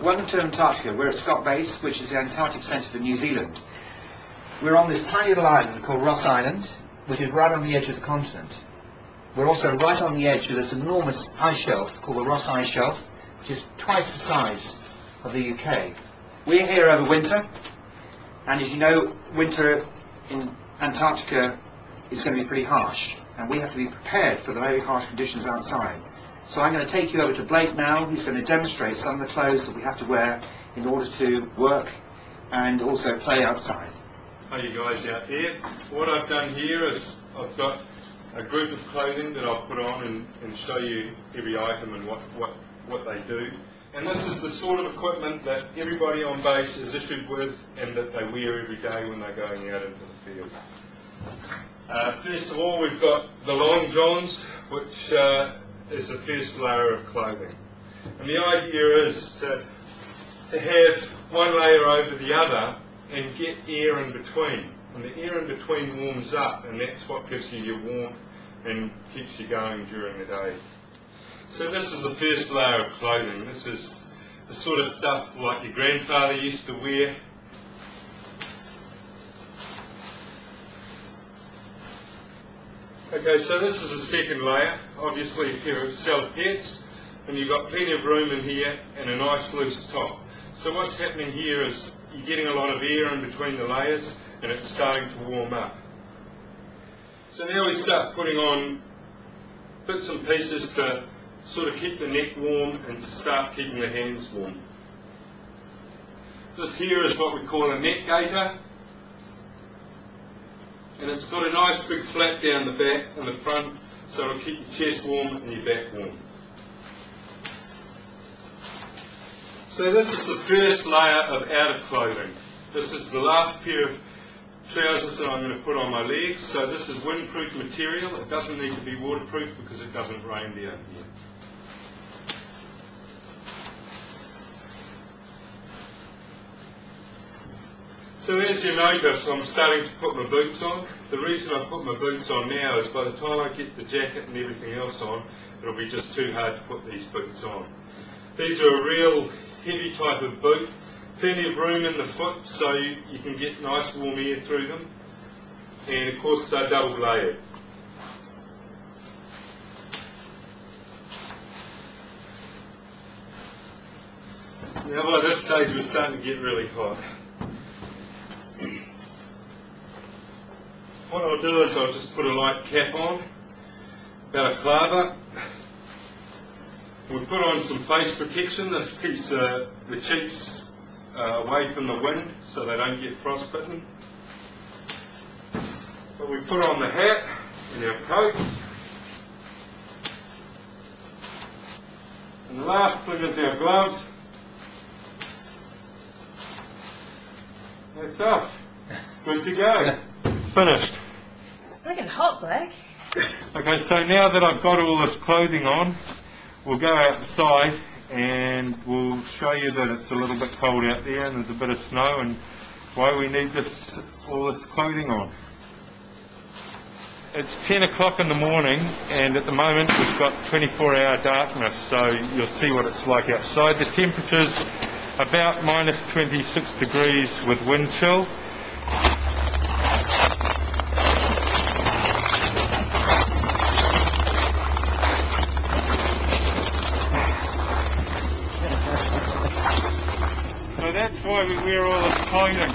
Welcome to Antarctica. We're at Scott Base, which is the Antarctic Centre for New Zealand. We're on this tiny little island called Ross Island, which is right on the edge of the continent. We're also right on the edge of this enormous ice shelf called the Ross Ice Shelf, which is twice the size of the UK. We're here over winter, and as you know, winter in Antarctica is going to be pretty harsh, and we have to be prepared for the very harsh conditions outside. So I'm going to take you over to Blake now. He's going to demonstrate some of the clothes that we have to wear in order to work and also play outside. Hi you guys out there. What I've done here is I've got a group of clothing that I'll put on and show you every item and what they do. And this is the sort of equipment that everybody on base is issued with and that they wear every day when they're going out into the field. First of all, we've got the long johns, which is the first layer of clothing. And the idea is to have one layer over the other and get air in between. And the air in between warms up, and that's what gives you your warmth and keeps you going during the day. So this is the first layer of clothing. This is the sort of stuff like your grandfather used to wear. Okay, so this is the second layer, obviously a pair of self-hats, and you've got plenty of room in here and a nice loose top. So what's happening here is you're getting a lot of air in between the layers and it's starting to warm up. So now we start putting on bits and pieces to sort of keep the neck warm and to start keeping the hands warm. This here is what we call a neck gaiter. And it's got a nice big flap down the back and the front, so it'll keep your chest warm and your back warm. So this is the first layer of outer clothing. This is the last pair of trousers that I'm going to put on my legs. So this is windproof material. It doesn't need to be waterproof because it doesn't rain down here. So as you notice, I'm starting to put my boots on. The reason I put my boots on now is by the time I get the jacket and everything else on, it'll be just too hard to put these boots on. These are a real heavy type of boot, plenty of room in the foot so you can get nice warm air through them, and of course they're double layered. Now by this stage we're starting to get really hot. What I'll do is I'll just put a light cap on, balaclava. We'll put on some face protection. This keeps the cheeks away from the wind so they don't get frostbitten. But we put on the hat and our coat. And the last thing is our gloves. That's us. Good to go. Finished. Looking hot, Blake. Okay, so now that I've got all this clothing on, we'll go outside and we'll show you that it's a little bit cold out there and there's a bit of snow and why we need all this clothing on. It's 10 o'clock in the morning and at the moment we've got 24-hour darkness, so you'll see what it's like outside. The temperature's about minus 26 degrees with wind chill. So that's why we wear all this clothing.